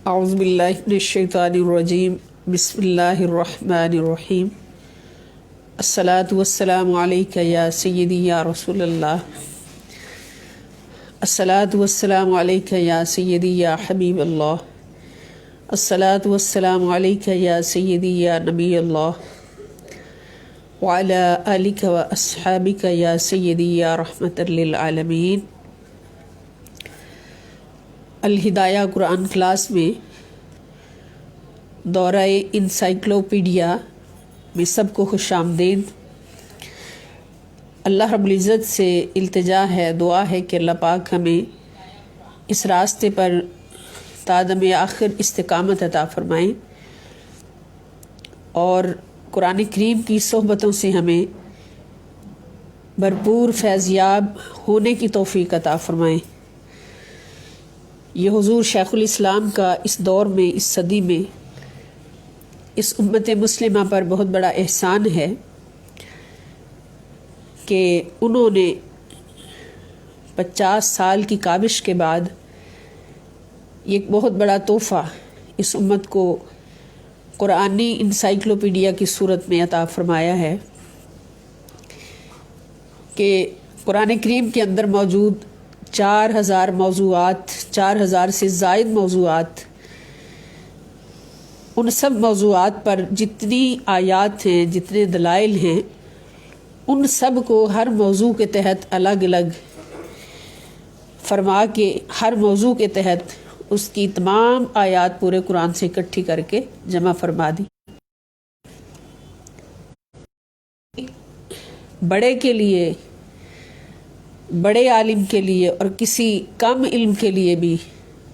اعوذ باللہ من الشیطان الرجیم بسم اللہ الرحمن الرحیم الصلاۃ والسلام علیک یا سیدی یا رسول اللہ الصلاۃ والسلام علیک یا سیدی یا حبیب اللہ الصلاۃ والسلام علیک یا سیدی یا نبی اللہ وعلی آلک و اصحابک یا سیدی یا رحمت للعالمین۔ الہدایہ قرآن کلاس میں دورہ انسائکلوپیڈیا میں سب کو خوش آمدید۔ اللہ رب العزت سے التجا ہے، دعا ہے کہ اللہ پاک ہمیں اس راستے پر تا دم آخر استقامت عطا فرمائیں اور قرآن کریم کی صحبتوں سے ہمیں بھرپور فیضیاب ہونے کی توفیق عطا فرمائیں۔ یہ حضور شیخ الاسلام کا اس دور میں، اس صدی میں، اس امت مسلمہ پر بہت بڑا احسان ہے کہ انہوں نے 50 سال کی کاوش کے بعد ایک بہت بڑا تحفہ اس امت کو قرآنی انسائکلوپیڈیا کی صورت میں عطا فرمایا ہے کہ قرآن کریم کے اندر موجود 4000 موضوعات، 4000 سے زائد موضوعات، ان سب موضوعات پر جتنی آیات ہیں، جتنے دلائل ہیں، ان سب کو ہر موضوع کے تحت الگ الگ فرما کے ہر موضوع کے تحت اس کی تمام آیات پورے قرآن سے اکٹھی کر کے جمع فرما دی۔ بڑے کے لیے، بڑے عالم کے لیے اور کسی کم علم کے لیے بھی،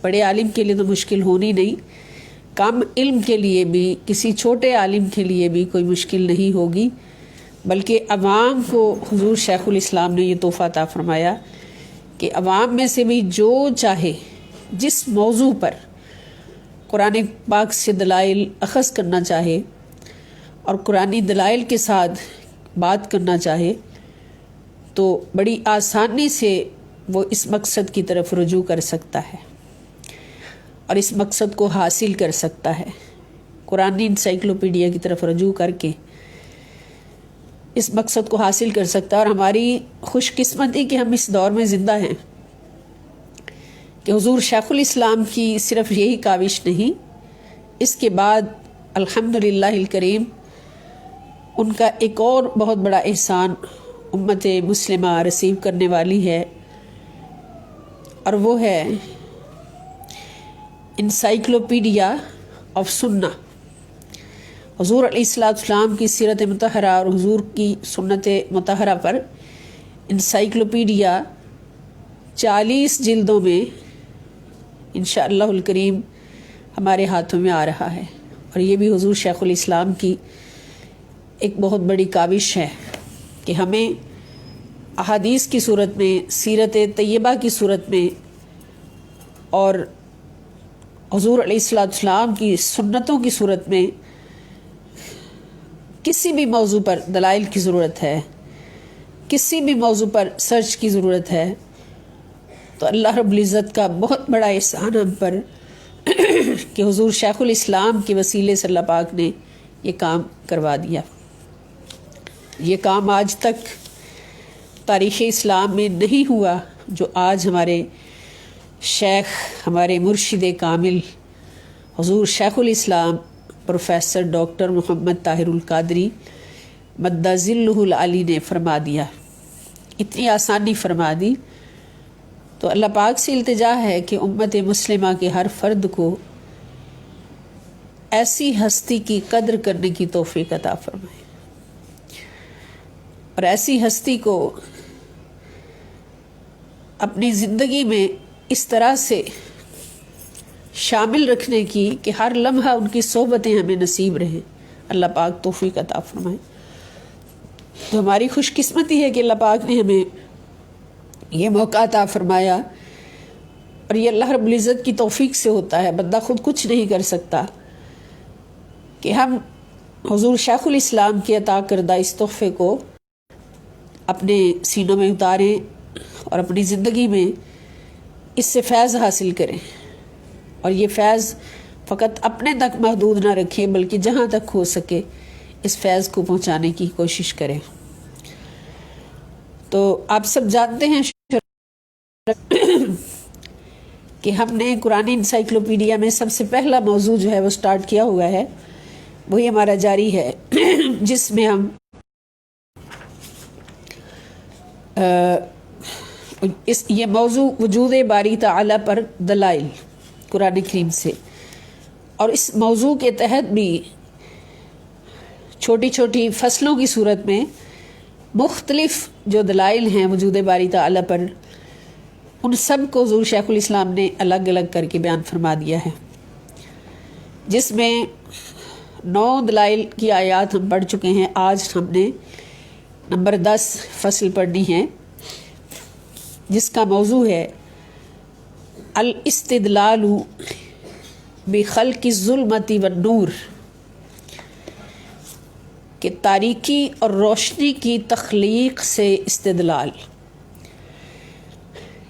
بڑے عالم کے لیے تو مشکل ہونی نہیں، کم علم کے لیے بھی، کسی چھوٹے عالم کے لیے بھی کوئی مشکل نہیں ہوگی، بلکہ عوام کو حضور شیخ الاسلام نے یہ تحفہ عطا فرمایا کہ عوام میں سے بھی جو چاہے جس موضوع پر قرآن پاک سے دلائل اخذ کرنا چاہے اور قرآنی دلائل کے ساتھ بات کرنا چاہے تو بڑی آسانی سے وہ اس مقصد کی طرف رجوع کر سکتا ہے اور اس مقصد کو حاصل کر سکتا ہے۔ قرآنی انسائکلوپیڈیا کی طرف رجوع کر کے اس مقصد کو حاصل کر سکتا ہے۔ اور ہماری خوش قسمتی کہ ہم اس دور میں زندہ ہیں کہ حضور شیخ الاسلام کی صرف یہی کاوش نہیں، اس کے بعد الحمدللہ الکریم ان کا ایک اور بہت بڑا احسان امت مسلمہ رسیو کرنے والی ہے، اور وہ ہے انسائکلوپیڈیا آف سنہ۔ حضور علیہ السلام کی سیرت مطہرہ اور حضور کی سنت مطہرہ پر انسائکلوپیڈیا 40 جلدوں میں انشاءاللہ الکریم ہمارے ہاتھوں میں آ رہا ہے، اور یہ بھی حضور شیخ الاسلام کی ایک بہت بڑی کاوش ہے کہ ہمیں احادیث کی صورت میں، سیرت طیبہ کی صورت میں اور حضور علیہ السلام کی سنتوں کی صورت میں کسی بھی موضوع پر دلائل کی ضرورت ہے، کسی بھی موضوع پر سرچ کی ضرورت ہے، تو اللہ رب العزت کا بہت بڑا احسان ہم پر کہ حضور شیخ الاسلام کے وسیلے سے اللہ پاک نے یہ کام کروا دیا۔ یہ کام آج تک تاریخ اسلام میں نہیں ہوا جو آج ہمارے شیخ، ہمارے مرشد کامل حضور شیخ الاسلام پروفیسر ڈاکٹر محمد طاہر القادری مد ظلہ العلی نے فرما دیا، اتنی آسانی فرما دی۔ تو اللہ پاک سے التجا ہے کہ امت مسلمہ کے ہر فرد کو ایسی ہستی کی قدر کرنے کی توفیق عطا فرمائے، اور ایسی ہستی کو اپنی زندگی میں اس طرح سے شامل رکھنے کی کہ ہر لمحہ ان کی صحبتیں ہمیں نصیب رہیں، اللہ پاک توفیق عطا فرمائے۔ تو ہماری خوش قسمتی ہے کہ اللہ پاک نے ہمیں یہ موقع عطا فرمایا، اور یہ اللہ رب العزت کی توفیق سے ہوتا ہے، بندہ خود کچھ نہیں کر سکتا کہ ہم حضور شیخ الاسلام کے عطا کردہ اس تحفے کو اپنے سینوں میں اتاریں اور اپنی زندگی میں اس سے فیض حاصل کریں، اور یہ فیض فقط اپنے تک محدود نہ رکھیں بلکہ جہاں تک ہو سکے اس فیض کو پہنچانے کی کوشش کریں۔ تو آپ سب جانتے ہیں کہ ہم نے قرآن انسائکلوپیڈیا میں سب سے پہلا موضوع جو ہے وہ سٹارٹ کیا ہوا ہے، وہی ہمارا جاری ہے، جس میں ہم یہ موضوع وجود باری تعالی پر دلائل قرآن کریم سے، اور اس موضوع کے تحت بھی چھوٹی چھوٹی فصلوں کی صورت میں مختلف جو دلائل ہیں وجود باری تعالی پر، ان سب کو حضور شیخ الاسلام نے الگ الگ کر کے بیان فرما دیا ہے، جس میں 9 دلائل کی آیات ہم پڑھ چکے ہیں۔ آج ہم نے نمبر 10 فصل پڑھنی ہے، جس کا موضوع ہے الاستدلال بخلق الظلمۃ والنور، کہ تاریکی اور روشنی کی تخلیق سے استدلال،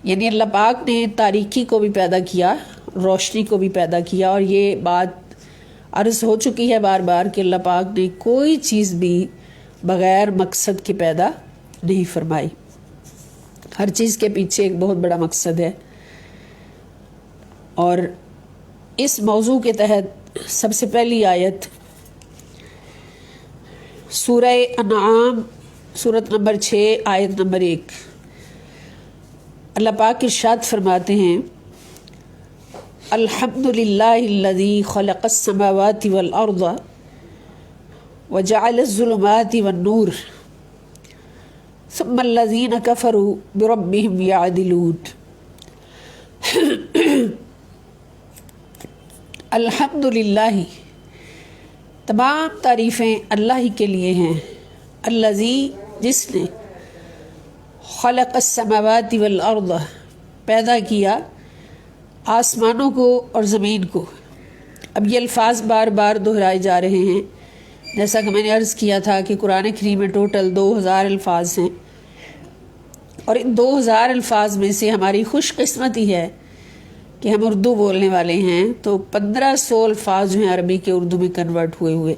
یعنی اللہ پاک نے تاریکی کو بھی پیدا کیا، روشنی کو بھی پیدا کیا، اور یہ بات عرض ہو چکی ہے بار بار کہ اللہ پاک نے کوئی چیز بھی بغیر مقصد کے پیدا نہیں فرمائی، ہر چیز کے پیچھے ایک بہت بڑا مقصد ہے۔ اور اس موضوع کے تحت سب سے پہلی آیت سورہ انعام سورت نمبر 6 آیت نمبر 1، اللہ پاک ارشاد فرماتے ہیں الحمد للہ الذی خلق السماوات والارض وجعل الظلمات والنور ثم الذین کفروا بربهم یعدلون۔ الحمد للہ، تمام تعریفیں اللہ ہی کے لیے ہیں، الذی، جس نے خلق السماوات والارض، پیدا کیا آسمانوں کو اور زمین کو۔ اب یہ الفاظ بار بار دہرائے جا رہے ہیں، جیسا کہ میں نے عرض کیا تھا کہ قرآن کریم میں ٹوٹل 2000 الفاظ ہیں، اور ان 2000 الفاظ میں سے ہماری خوش قسمتی ہے کہ ہم اردو بولنے والے ہیں، تو 1500 الفاظ جو ہیں عربی کے اردو میں کنورٹ ہوئے،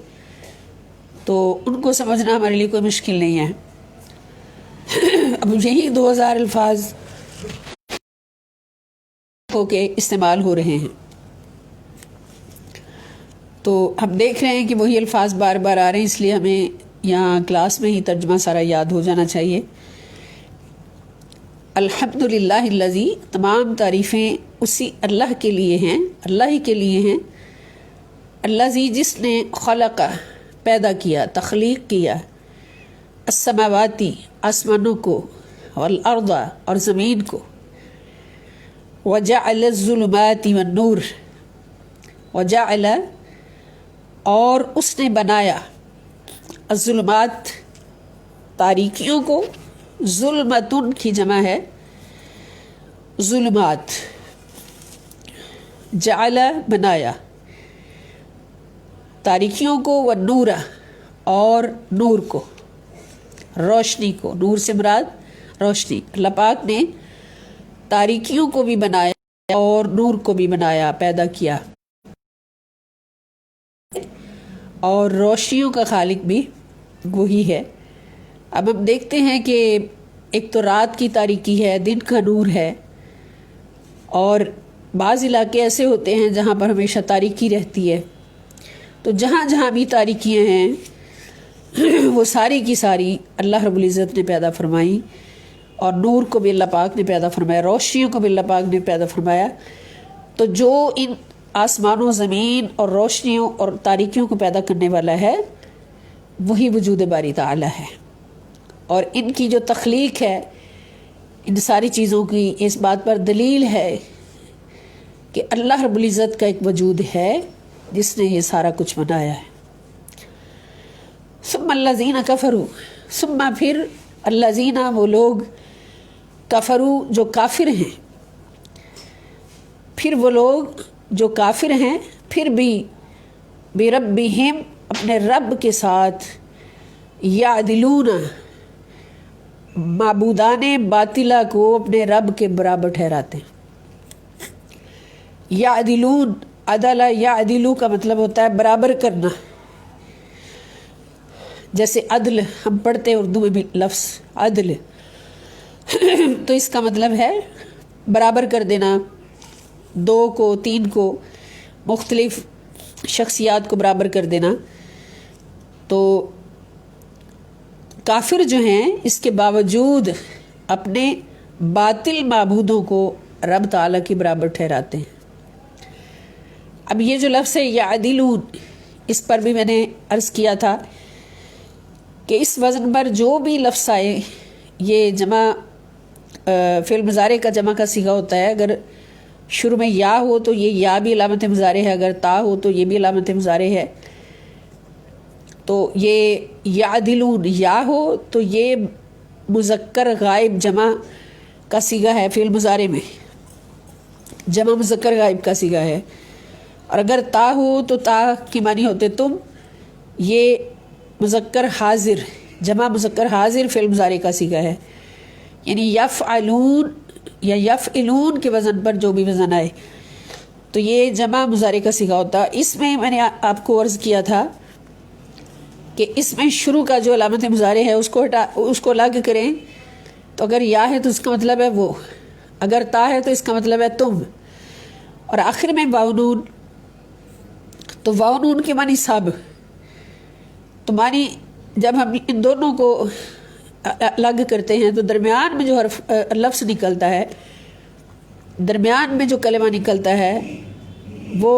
تو ان کو سمجھنا ہمارے لیے کوئی مشکل نہیں ہے۔ اب یہی 2000 الفاظ ہو کے استعمال ہو رہے ہیں، تو ہم دیکھ رہے ہیں کہ وہی الفاظ بار بار آ رہے ہیں، اس لیے ہمیں یہاں کلاس میں ہی ترجمہ سارا یاد ہو جانا چاہیے۔ الحمد للہ الذی، تمام تعریفیں اسی اللہ کے لیے ہیں، اللہ ہی کے لیے ہیں، الذی، جس نے خلق، پیدا کیا، تخلیق کیا، السماواتی، آسمانوں کو، والارض، اور زمین کو، وجعل الظلمات والنور، وجعل، اور اس نے بنایا، الظلمات، تاریکیوں کو، ظلمتن کی جمع ہے ظلمات، جعل، بنایا، تاریکیوں کو، والنور، اور نور کو، روشنی کو، نور سے مراد روشنی۔ اللہ پاک نے تاریکیوں کو بھی بنایا اور نور کو بھی بنایا، پیدا کیا، اور روشنیوں کا خالق بھی وہی ہے۔ اب ہم دیکھتے ہیں کہ ایک تو رات کی تاریکی ہے، دن کا نور ہے، اور بعض علاقے ایسے ہوتے ہیں جہاں پر ہمیشہ تاریکی رہتی ہے، تو جہاں جہاں بھی تاریکیاں ہیں وہ ساری کی ساری اللہ رب العزت نے پیدا فرمائی، اور نور کو بھی اللہ پاک نے پیدا فرمایا، روشنیوں کو بھی اللہ پاک نے پیدا فرمایا۔ تو جو ان آسمانوں، زمین اور روشنیوں اور تاریکیوں کو پیدا کرنے والا ہے وہی وجود باری تعالی ہے، اور ان کی جو تخلیق ہے، ان ساری چیزوں کی اس بات پر دلیل ہے کہ اللہ رب العزت کا ایک وجود ہے جس نے یہ سارا کچھ بنایا ہے۔ ثم الذین کفروا، ثم، پھر، الذین، وہ لوگ، کفروا، جو کافر ہیں، پھر وہ لوگ جو کافر ہیں، پھر بھی بربہم، اپنے رب کے ساتھ، یعدلون، معبودان باطلہ کو اپنے رب کے برابر ٹھہراتے ہیں۔ یعدلون، عدل یا عدلو کا مطلب ہوتا ہے برابر کرنا. جیسے عدل ہم پڑھتے ہیں اردو میں بھی لفظ عدل، تو اس کا مطلب ہے برابر کر دینا، دو کو، تین کو، مختلف شخصیات کو برابر کر دینا. تو کافر جو ہیں اس کے باوجود اپنے باطل معبودوں کو رب تعالیٰ کے برابر ٹھہراتے ہیں. اب یہ جو لفظ ہے یعدلون، اس پر بھی میں نے عرض کیا تھا کہ اس وزن پر جو بھی لفظ آئے، یہ جمع فعل مضارع کا جمع کا صیغہ ہوتا ہے. اگر شروع میں یا ہو تو یہ یا بھی علامت مضارع ہے، اگر تا ہو تو یہ بھی علامت مضارع ہے. تو یہ یعدلون یا ہو تو یہ مذکر غائب جمع کا صیغہ ہے، فعل مضارع میں جمع مذکر غائب کا صیغہ ہے. اور اگر تا ہو تو تا کی معنی ہوتے تم، یہ مذکر حاضر جمع مذکر حاضر فعل مضارع کا صیغہ ہے. یعنی یفعلون یا یفعلون کے وزن پر جو بھی وزن آئے تو یہ جمع مضارع کا صیغہ ہوتا. اس میں میں نے آپ کو عرض کیا تھا کہ اس میں شروع کا جو علامت مضارع ہے اس کو الگ کریں. تو اگر یا ہے تو اس کا مطلب ہے وہ، اگر تا ہے تو اس کا مطلب ہے تم، اور آخر میں واو نون، تو واو نون کے معنی سب. تو معنی جب ہم ان دونوں کو الگ کرتے ہیں تو درمیان میں جو لفظ نکلتا ہے، درمیان میں جو کلمہ نکلتا ہے وہ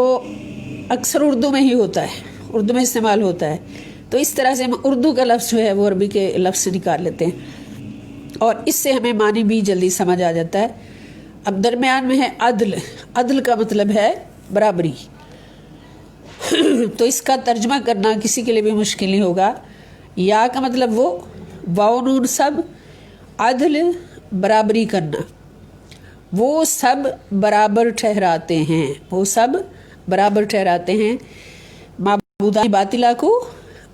اکثر اردو میں ہی ہوتا ہے، اردو میں استعمال ہوتا ہے. تو اس طرح سے ہم اردو کا لفظ جو ہے وہ عربی کے لفظ سے نکال لیتے ہیں اور اس سے ہمیں معنی بھی جلدی سمجھ آ جاتا ہے. اب درمیان میں ہے عدل، عدل کا مطلب ہے برابری. تو اس کا ترجمہ کرنا کسی کے لیے بھی مشکل نہیں ہوگا. یا کا مطلب وہ، واو نون سب، عدل برابری کرنا. وہ سب برابر ٹھہراتے ہیں، وہ سب برابر ٹھہراتے ہیں معبودان باطلہ کو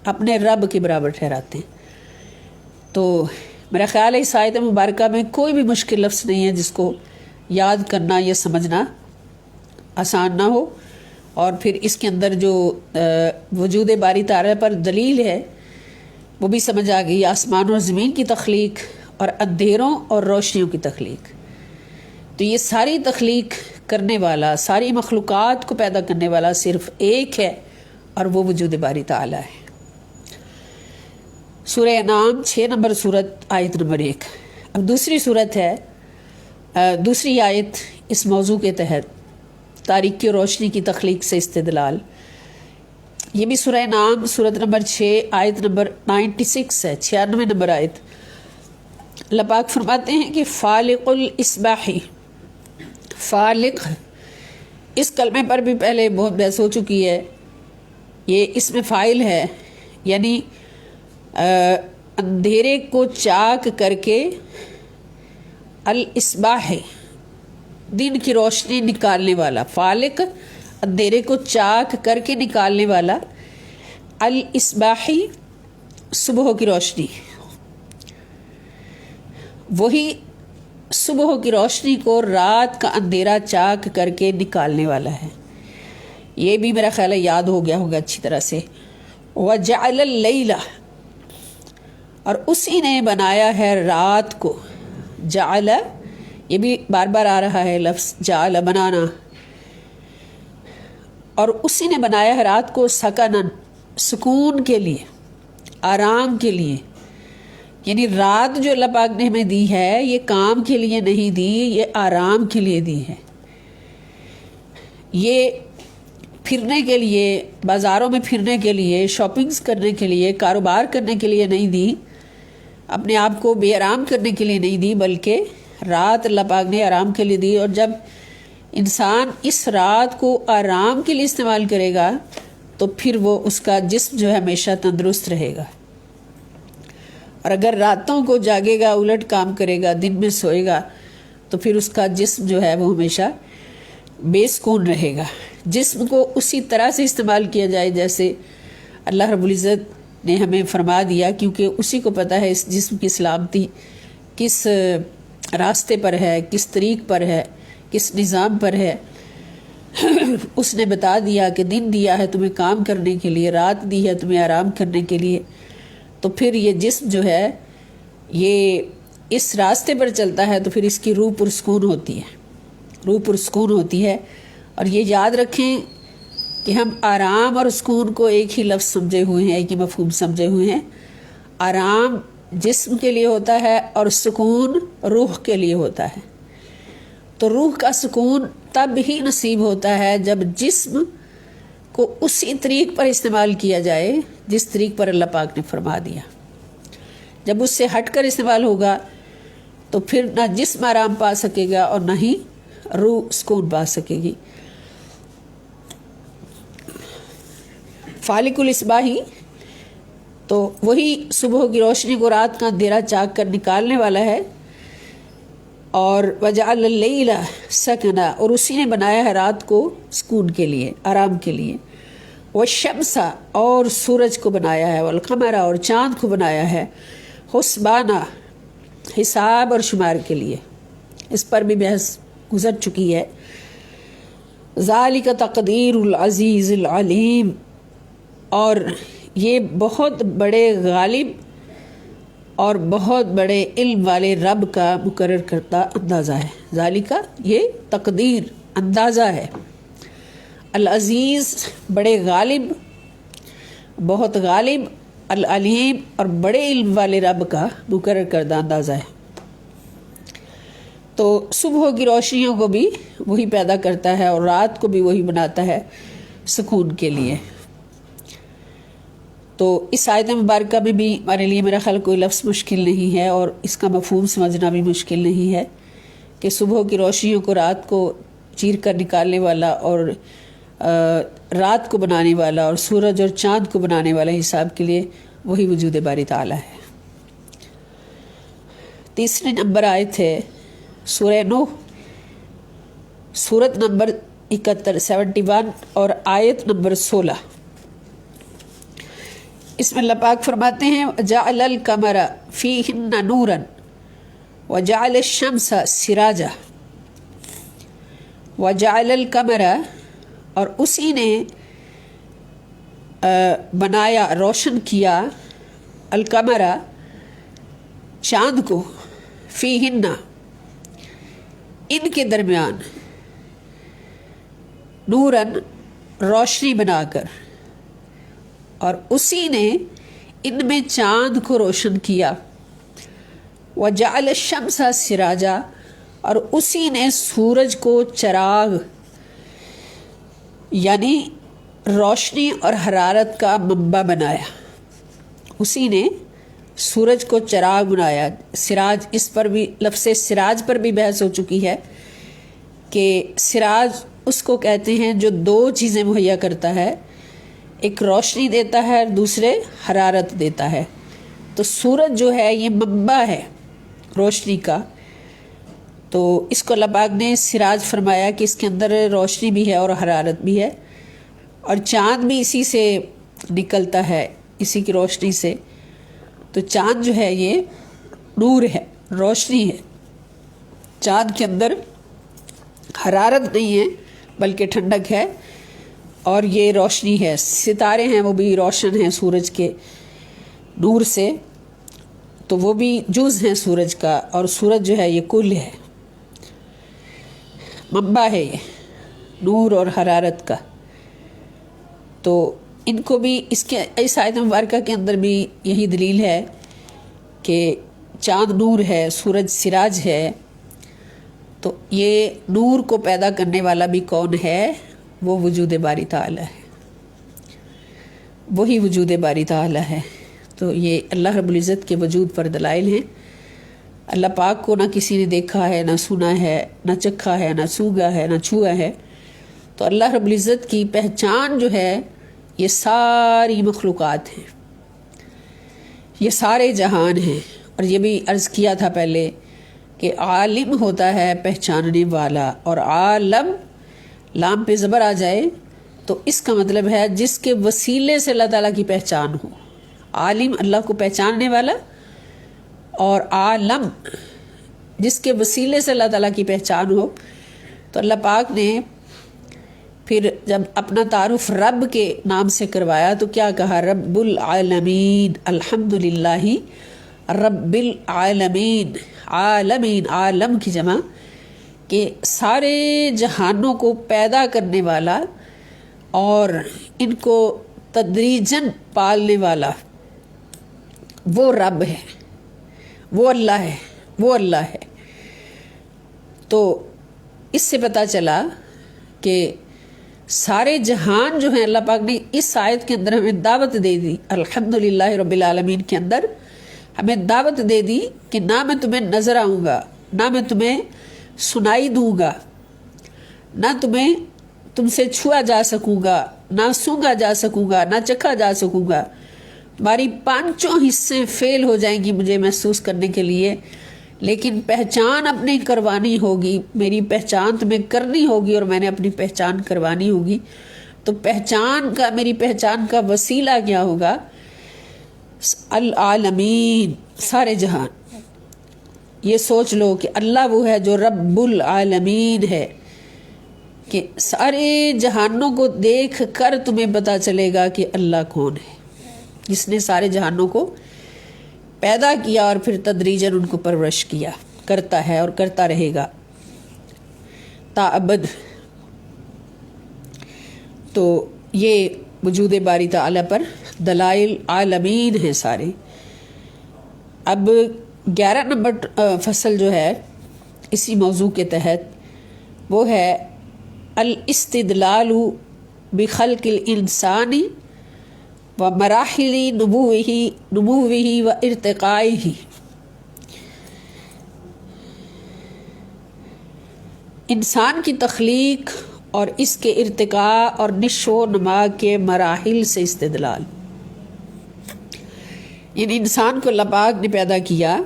اپنے رب کے برابر ٹھہراتے ہیں. تو میرا خیال ہے اس آیت مبارکہ میں کوئی بھی مشکل لفظ نہیں ہے جس کو یاد کرنا یا سمجھنا آسان نہ ہو. اور پھر اس کے اندر جو وجود باری تعالیٰ پر دلیل ہے وہ بھی سمجھ آ گئی. آسمان اور زمین کی تخلیق اور اندھیروں اور روشنیوں کی تخلیق. تو یہ ساری تخلیق کرنے والا، ساری مخلوقات کو پیدا کرنے والا صرف ایک ہے اور وہ وجود باری تعالیٰ ہے. سورہ انعام 6 نمبر سورت آیت نمبر 1. اب دوسری سورت ہے، دوسری آیت اس موضوع کے تحت تاریکی اور روشنی کی تخلیق سے استدلال. یہ بھی سورہ انعام سورت نمبر 6 آیت نمبر 96 ہے، 96 نمبر آیت. اللہ پاک فرماتے ہیں کہ فالق الاصباح، فالق اس کلمے پر بھی پہلے بہت بحث ہو چکی ہے. یہ اس میں فاعل ہے، یعنی اندھیرے کو چاک کر کے، الاصباح دن کی روشنی نکالنے والا، فالق اندھیرے کو چاک کر کے نکالنے والا، الاصباح صبح کی روشنی، وہی صبح کی روشنی کو رات کا اندھیرا چاک کر کے نکالنے والا ہے. یہ بھی میرا خیال ہے یاد ہو گیا ہوگا اچھی طرح سے. وَجَعَلَ اللَّيْلَ، اور اسی نے بنایا ہے رات کو. جعل، یہ بھی بار بار آ رہا ہے لفظ جعل، بنانا. اور اسی نے بنایا ہے رات کو سکنن، سکون کے لیے، آرام کے لیے. یعنی رات جو اللہ پاک نے ہمیں دی ہے یہ کام کے لیے نہیں دی، یہ آرام کے لیے دی ہے. یہ پھرنے کے لیے، بازاروں میں پھرنے کے لیے، شاپنگز کرنے کے لیے، کاروبار کرنے کے لیے نہیں دی، اپنے آپ کو بے آرام کرنے کے لیے نہیں دی، بلکہ رات اللہ پاک نے آرام کے لیے دی. اور جب انسان اس رات کو آرام کے لیے استعمال کرے گا تو پھر وہ اس کا جسم جو ہے ہمیشہ تندرست رہے گا. اور اگر راتوں کو جاگے گا، الٹ کام کرے گا، دن میں سوئے گا، تو پھر اس کا جسم جو ہے وہ ہمیشہ بے سکون رہے گا. جسم کو اسی طرح سے استعمال کیا جائے جیسے اللہ رب العزت نے ہمیں فرما دیا، کیونکہ اسی کو پتہ ہے اس جسم کی سلامتی کس راستے پر ہے، کس طریق پر ہے، کس نظام پر ہے. اس نے بتا دیا کہ دن دیا ہے تمہیں کام کرنے کے لیے، رات دی ہے تمہیں آرام کرنے کے لیے، تو پھر یہ جسم جو ہے یہ اس راستے پر چلتا ہے تو پھر اس کی روح پرسکون ہوتی ہے، روح پرسکون ہوتی ہے۔ اور یہ یاد رکھیں کہ ہم آرام اور سکون کو ایک ہی لفظ سمجھے ہوئے ہیں، ایک ہی مفہوم سمجھے ہوئے ہیں۔ آرام جسم کے لیے ہوتا ہے اور سکون روح کے لیے ہوتا ہے۔ تو روح کا سکون تب ہی نصیب ہوتا ہے جب جسم کو اسی طریق پر استعمال کیا جائے جس طریق پر اللہ پاک نے فرما دیا۔ جب اس سے ہٹ کر استعمال ہوگا تو پھر نہ جسم آرام پا سکے گا اور نہ ہی روح سکون پا سکے گی۔ فالق الاصباحی تو وہی صبح کی روشنی کو رات کا اندھیرا چاک کر نکالنے والا ہے، اور وجعل اللیل سکنا، اور اسی نے بنایا ہے رات کو سکون کے لیے، آرام کے لیے، والشمس، اور سورج کو بنایا ہے، والقمر، اور چاند کو بنایا ہے، حسبانا، حساب اور شمار کے لیے۔ اس پر بھی بحث گزر چکی ہے۔ ذالک تقدیر العزیز العلیم، اور یہ بہت بڑے غالب اور بہت بڑے علم والے رب کا مقرر کرتا اندازہ ہے۔ ذالکہ یہ تقدیر اندازہ ہے، العزیز بڑے غالب، بہت غالب، العلیم اور بڑے علم والے رب کا مقرر کردہ اندازہ ہے۔ تو صبح کی روشنیوں کو بھی وہی پیدا کرتا ہے اور رات کو بھی وہی بناتا ہے سکون کے لیے۔ تو اس آیت مبارکہ میں بھی ہمارے لیے میرا خیال کوئی لفظ مشکل نہیں ہے، اور اس کا مفہوم سمجھنا بھی مشکل نہیں ہے کہ صبح کی روشنیوں کو رات کو چیر کر نکالنے والا، اور رات کو بنانے والا، اور سورج اور چاند کو بنانے والا حساب کے لیے وہی وجود باری تعالیٰ ہے۔ تیسری نمبر آیت ہے سورہ نوح، سورت نمبر 71 اور آیت نمبر 16۔ اس میں اللہ پاک فرماتے ہیں جعل القمر فیہن نورا وجعل الشمس سراجا، وجعل القمر، اور اسی نے بنایا، روشن کیا، القمر، چاند کو، فیہن، ان کے درمیان، نورن، روشنی بنا کر، اور اسی نے ان میں چاند کو روشن کیا، وجعل الشمس سراجا، اور اسی نے سورج کو چراغ یعنی روشنی اور حرارت کا منبع بنایا۔ اسی نے سورج کو چراغ بنایا۔ سراج، اس پر بھی لفظ سراج پر بھی بحث ہو چکی ہے کہ سراج اس کو کہتے ہیں جو دو چیزیں مہیا کرتا ہے، ایک روشنی دیتا ہے اور دوسرے حرارت دیتا ہے۔ تو سورج جو ہے یہ منبع ہے روشنی کا، تو اس کو اللہ پاک نے سراج فرمایا کہ اس کے اندر روشنی بھی ہے اور حرارت بھی ہے، اور چاند بھی اسی سے نکلتا ہے، اسی کی روشنی سے۔ تو چاند جو ہے یہ نور ہے، روشنی ہے، چاند کے اندر حرارت نہیں ہے بلکہ ٹھنڈک ہے، اور یہ روشنی ہے۔ ستارے ہیں وہ بھی روشن ہیں سورج کے نور سے، تو وہ بھی جز ہیں سورج کا، اور سورج جو ہے یہ کل ہے، منبع ہے یہ نور اور حرارت کا۔ تو ان کو بھی اس آیت مبارکہ کے اندر بھی یہی دلیل ہے کہ چاند نور ہے، سورج سراج ہے۔ تو یہ نور کو پیدا کرنے والا بھی کون ہے؟ وہ وجود باری تعالیٰ ہے، وہی وجود باری تعالیٰ ہے۔ تو یہ اللہ رب العزت کے وجود پر دلائل ہیں۔ اللہ پاک کو نہ کسی نے دیکھا ہے، نہ سنا ہے، نہ چکھا ہے، نہ سونگا ہے، نہ چھوا ہے۔ تو اللہ رب العزت کی پہچان جو ہے یہ ساری مخلوقات ہیں، یہ سارے جہان ہیں۔ اور یہ بھی عرض کیا تھا پہلے کہ عالم ہوتا ہے پہچاننے والا، اور عالم لام پہ زبر آ جائے تو اس کا مطلب ہے جس کے وسیلے سے اللہ تعالیٰ کی پہچان ہو۔ عالم اللہ کو پہچاننے والا، اور عالم جس کے وسیلے سے اللہ تعالیٰ کی پہچان ہو۔ تو اللہ پاک نے پھر جب اپنا تعارف رب کے نام سے کروایا تو کیا کہا؟ رب العالمین، الحمدللہ رب العالمین۔ عالمین، عالم کی جمع، کہ سارے جہانوں کو پیدا کرنے والا اور ان کو تدریجاً پالنے والا وہ رب ہے، وہ اللہ ہے، وہ اللہ ہے۔ تو اس سے پتہ چلا کہ سارے جہان جو ہیں اللہ پاک نے اس آیت کے اندر ہمیں دعوت دے دی، الحمدللہ رب العالمین کے اندر ہمیں دعوت دے دی کہ نہ میں تمہیں نظر آؤں گا، نہ میں تمہیں سنائی دوں گا، نہ تم سے چھوا جا سکوں گا، نہ سونگا جا سکوں گا، نہ چکھا جا سکوں گا۔ تمہاری پانچوں حصے فیل ہو جائیں گی مجھے محسوس کرنے کے لیے، لیکن پہچان اپنی کروانی ہوگی، میری پہچان تمہیں کرنی ہوگی اور میں نے اپنی پہچان کروانی ہوگی۔ تو میری پہچان کا وسیلہ کیا ہوگا؟ العالمین، سارے جہان۔ یہ سوچ لو کہ اللہ وہ ہے جو رب العالمین ہے، کہ سارے جہانوں کو دیکھ کر تمہیں پتہ چلے گا کہ اللہ کون ہے، جس نے سارے جہانوں کو پیدا کیا اور پھر تدریجاً ان کو پرورش کیا، کرتا ہے اور کرتا رہے گا تا ابد۔ تو یہ وجود باری تعالیٰ پر دلائل عالمین ہیں سارے۔ اب 11 نمبر فصل جو ہے اسی موضوع کے تحت وہ ہے الاستدلال بخلق الانسان و مراحل نموه و ارتقائه۔ انسان کی تخلیق اور اس کے ارتقاء اور نشو و نما کے مراحل سے استدلال، یعنی انسان کو اللہ پاک نے پیدا کیا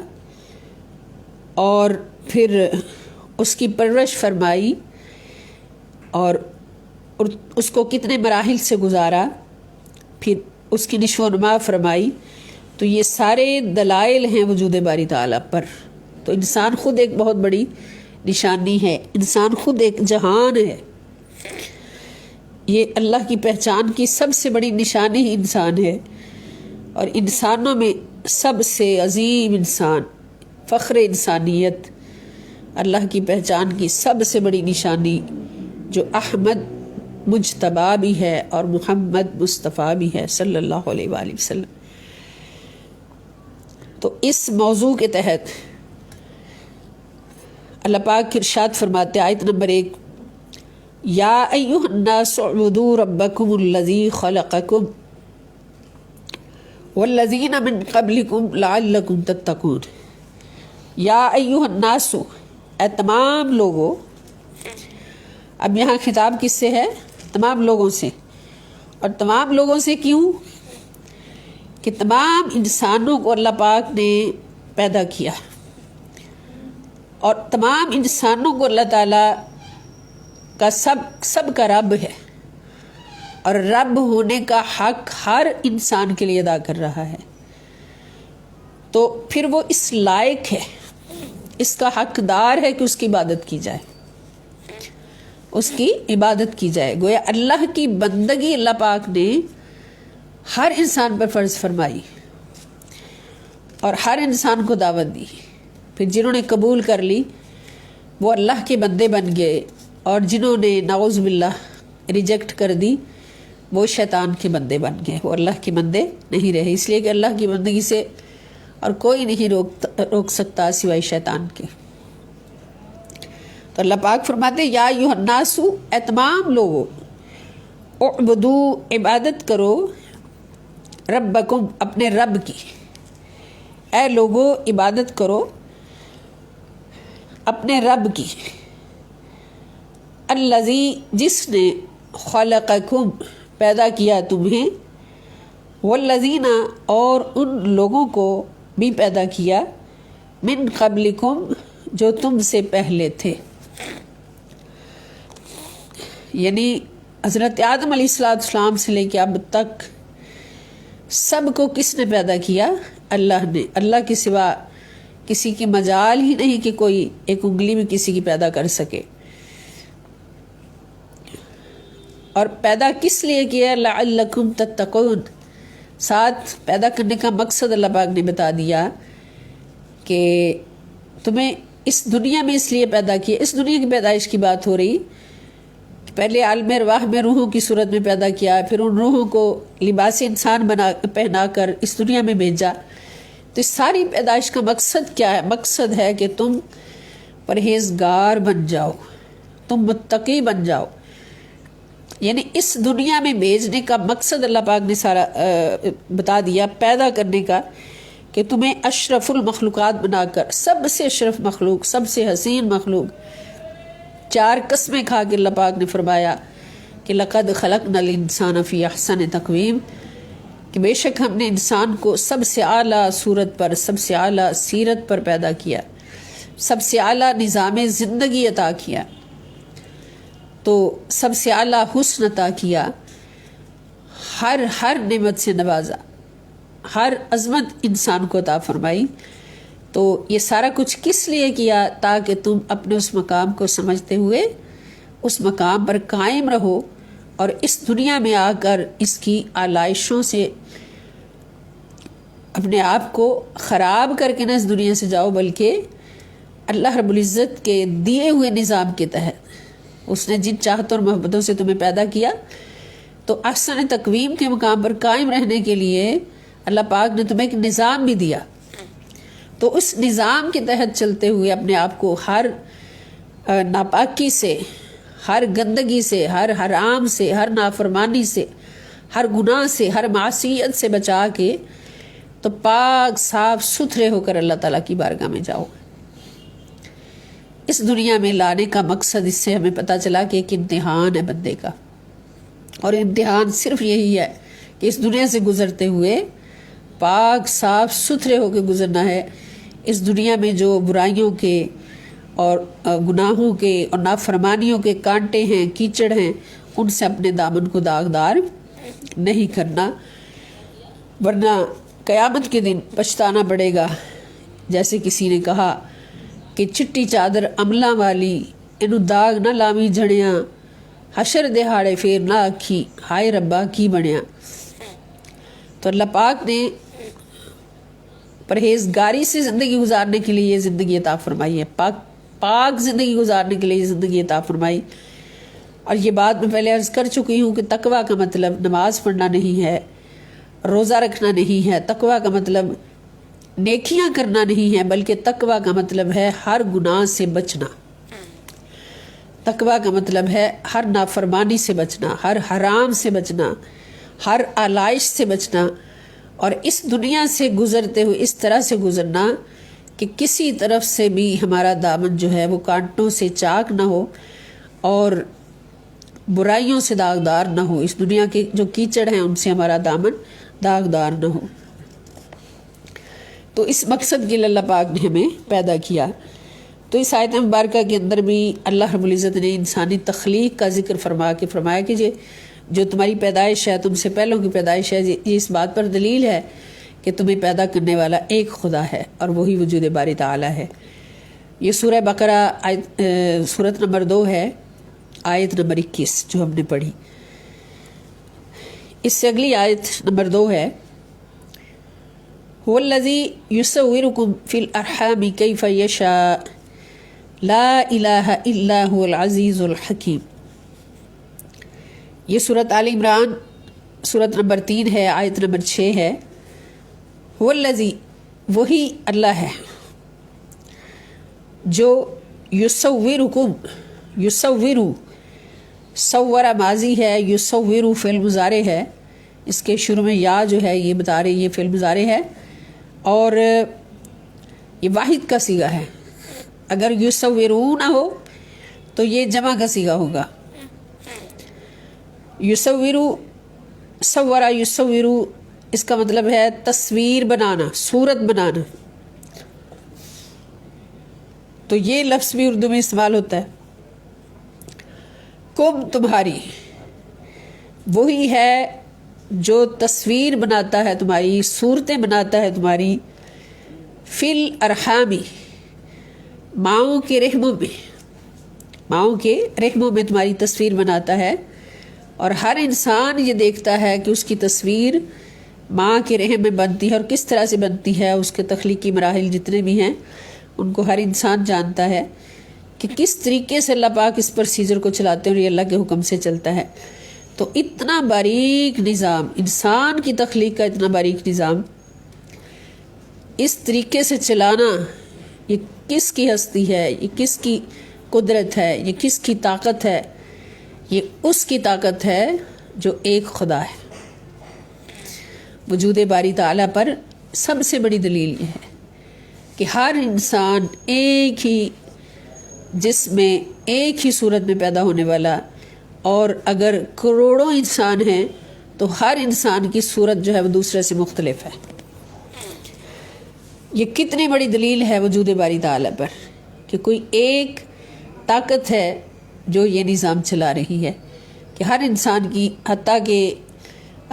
اور پھر اس کی پرورش فرمائی اور اس کو کتنے مراحل سے گزارا، پھر اس کی نشو و نما فرمائی۔ تو یہ سارے دلائل ہیں وجود باری تعالیٰ پر۔ تو انسان خود ایک بہت بڑی نشانی ہے، انسان خود ایک جہان ہے۔ یہ اللہ کی پہچان کی سب سے بڑی نشانی ہی انسان ہے، اور انسانوں میں سب سے عظیم انسان، فخر انسانیت، اللہ کی پہچان کی سب سے بڑی نشانی جو احمد مجتبیٰ بھی ہے اور محمد مصطفیٰ بھی ہے صلی اللہ علیہ وآلہ وسلم۔ تو اس موضوع کے تحت اللہ پاک ارشاد فرماتے، آیت نمبر 1، یا ایھا الناس اعبدوا ربکم الذی خلقکم والذین من قبلکم لعلکم تتقون۔ یا ایھا الناس، اے تمام لوگوں۔ اب یہاں خطاب کس سے ہے؟ تمام لوگوں سے۔ اور تمام لوگوں سے کیوں؟ کہ تمام انسانوں کو اللہ پاک نے پیدا کیا، اور تمام انسانوں کو اللہ تعالیٰ کا سب کا رب ہے، اور رب ہونے کا حق ہر انسان کے لیے ادا کر رہا ہے۔ تو پھر وہ اس لائق ہے، اس کا حقدار ہے کہ اس کی عبادت کی جائے، اس کی عبادت کی جائے۔ گویا اللہ کی بندگی اللہ پاک نے ہر انسان پر فرض فرمائی اور ہر انسان کو دعوت دی۔ پھر جنہوں نے قبول کر لی وہ اللہ کے بندے بن گئے، اور جنہوں نے نعوذ باللہ ریجیکٹ کر دی وہ شیطان کے بندے بن گئے، وہ اللہ کے بندے نہیں رہے، اس لیے کہ اللہ کی بندگی سے اور کوئی نہیں روک سکتا سوائے شیطان کے۔ تو اللہ پاک فرماتے، یا ایھا الناس، اے تمام لوگوں، اعبدوا، عبادت کرو، ربکم، اپنے رب کی۔ اے لوگوں، عبادت کرو اپنے رب کی، الذی، جس نے خلقکم، پیدا کیا تمہیں، والذین، اور ان لوگوں کو بھی پیدا کیا، من قبلکم، جو تم سے پہلے تھے۔ یعنی حضرت آدم علیہ السلام سے لے کے اب تک سب کو کس نے پیدا کیا؟ اللہ نے۔ اللہ کے سوا کسی کی مجال ہی نہیں کہ کوئی ایک انگلی میں کسی کی پیدا کر سکے۔ اور پیدا کس لیے کیا؟ لعلکم تتقون. ساتھ پیدا کرنے کا مقصد اللہ پاک نے بتا دیا کہ تمہیں اس دنیا میں اس لیے پیدا کیا. اس دنیا کی پیدائش کی بات ہو رہی. پہلے عالم ارواح میں روحوں کی صورت میں پیدا کیا، پھر ان روحوں کو لباس انسان پہنا کر اس دنیا میں بھیجا. تو اس ساری پیدائش کا مقصد کیا ہے؟ مقصد ہے کہ تم پرہیزگار بن جاؤ، تم متقی بن جاؤ. یعنی اس دنیا میں بھیجنے کا مقصد اللہ پاک نے سارا بتا دیا، پیدا کرنے کا، کہ تمہیں اشرف المخلوقات بنا کر، سب سے اشرف مخلوق، سب سے حسین مخلوق. 4 قسمیں کھا کے اللہ پاک نے فرمایا کہ لقد خلقنا الانسان فی احسن تقویم، کہ بے شک ہم نے انسان کو سب سے اعلیٰ صورت پر، سب سے اعلیٰ سیرت پر پیدا کیا، سب سے اعلیٰ نظام زندگی عطا کیا، تو سب سے اعلیٰ حسن عطا کیا، ہر نعمت سے نوازا، ہر عظمت انسان کو عطا فرمائی. تو یہ سارا کچھ کس لیے کیا؟ تاکہ تم اپنے اس مقام کو سمجھتے ہوئے اس مقام پر قائم رہو، اور اس دنیا میں آ کر اس کی آلائشوں سے اپنے آپ کو خراب کر کے نہ اس دنیا سے جاؤ، بلکہ اللہ رب العزت کے دیے ہوئے نظام کے تحت، اس نے جن چاہتوں اور محبتوں سے تمہیں پیدا کیا، تو احسن تقویم کے مقام پر قائم رہنے کے لیے اللہ پاک نے تمہیں ایک نظام بھی دیا. تو اس نظام کے تحت چلتے ہوئے اپنے آپ کو ہر ناپاکی سے، ہر گندگی سے، ہر حرام سے، ہر نافرمانی سے، ہر گناہ سے، ہر معصیت سے بچا کے تو پاک صاف ستھرے ہو کر اللہ تعالیٰ کی بارگاہ میں جاؤ. اس دنیا میں لانے کا مقصد اس سے ہمیں پتہ چلا کہ ایک امتحان ہے بندے کا، اور امتحان صرف یہی ہے کہ اس دنیا سے گزرتے ہوئے پاک صاف ستھرے ہو کے گزرنا ہے. اس دنیا میں جو برائیوں کے اور گناہوں کے اور نافرمانیوں کے کانٹے ہیں، کیچڑ ہیں، ان سے اپنے دامن کو داغدار نہیں کرنا، ورنہ قیامت کے دن پچھتانا پڑے گا. جیسے کسی نے کہا کہ چٹی چادر عملہ والی اینو داغ نہ لاوی جھڑیاں، حشر دہاڑے پھر نہ آکھی ہائے ربا کی بنیا. تو اللہ پاک نے پرہیزگاری سے زندگی گزارنے کے لیے یہ زندگی عطا فرمائی ہے، پاک زندگی گزارنے کے لیے یہ زندگی عطا فرمائی. اور یہ بات میں پہلے عرض کر چکی ہوں کہ تقویٰ کا مطلب نماز پڑھنا نہیں ہے، روزہ رکھنا نہیں ہے. تقویٰ کا مطلب نیکیاں کرنا نہیں ہے، بلکہ تقویٰ کا مطلب ہے ہر گناہ سے بچنا. تقویٰ کا مطلب ہے ہر نافرمانی سے بچنا، ہر حرام سے بچنا، ہر آلائش سے بچنا، اور اس دنیا سے گزرتے ہوئے اس طرح سے گزرنا کہ کسی طرف سے بھی ہمارا دامن جو ہے وہ کانٹوں سے چاک نہ ہو اور برائیوں سے داغدار نہ ہو. اس دنیا کے جو کیچڑ ہیں ان سے ہمارا دامن داغدار نہ ہو. تو اس مقصد کے لیے اللہ پاک نے ہمیں پیدا کیا. تو اس آیت مبارکہ کے اندر بھی اللہ رب العزت نے انسانی تخلیق کا ذکر فرمایا کہ جو تمہاری پیدائش ہے، تم سے پہلوں کی پیدائش ہے، یہ اس بات پر دلیل ہے کہ تمہیں پیدا کرنے والا ایک خدا ہے، اور وہی وجود باری تعالی ہے. یہ سورہ بقرہ سورت نمبر 2 ہے، آیت نمبر 21 جو ہم نے پڑھی. اس سے اگلی آیت نمبر 2 ہے هو الذی یصورکم فی الارحام کیف یشاء لا الہ الا هو العزیز الحکیم. یہ سورت آل عمران سورت نمبر 3 ہے، آیت نمبر 6 ہے. هو الذی، وہی اللہ ہے جو یصورکم، یصورو، صورہ ماضی ہے، یصورو فعل مضارع ہے. اس کے شروع میں یا جو ہے یہ بتا رہے یہ فعل مضارع ہے، اور یہ واحد کا صیغہ ہے. اگر یصورون ہو تو یہ جمع کا صیغہ ہوگا. یصورو، صورہ یصورو، اس کا مطلب ہے تصویر بنانا، صورت بنانا. تو یہ لفظ بھی اردو میں استعمال ہوتا ہے. کم، تمہاری، وہی ہے جو تصویر بناتا ہے تمہاری، صورتیں بناتا ہے تمہاری، فی الارحامی، ماؤں کے رحموں میں، ماؤں کے رحموں میں تمہاری تصویر بناتا ہے. اور ہر انسان یہ دیکھتا ہے کہ اس کی تصویر ماں کے رحم میں بنتی ہے، اور کس طرح سے بنتی ہے، اس کے تخلیقی مراحل جتنے بھی ہیں ان کو ہر انسان جانتا ہے کہ کس طریقے سے اللہ پاک اس پروسیجر کو چلاتے ہیں، اور یہ اللہ کے حکم سے چلتا ہے۔ تو اتنا باریک نظام، انسان کی تخلیق کا اتنا باریک نظام اس طریقے سے چلانا، یہ کس کی ہستی ہے، یہ کس کی قدرت ہے، یہ کس کی طاقت ہے؟ یہ اس کی طاقت ہے جو ایک خدا ہے۔ وجود باری تعالیٰ پر سب سے بڑی دلیل یہ ہے کہ ہر انسان ایک ہی جسم میں، ایک ہی صورت میں پیدا ہونے والا، اور اگر کروڑوں انسان ہیں تو ہر انسان کی صورت جو ہے وہ دوسرے سے مختلف ہے۔ یہ کتنی بڑی دلیل ہے وجود باری تعالیٰ پر کہ کوئی ایک طاقت ہے جو یہ نظام چلا رہی ہے کہ ہر انسان کی، حتیٰ کہ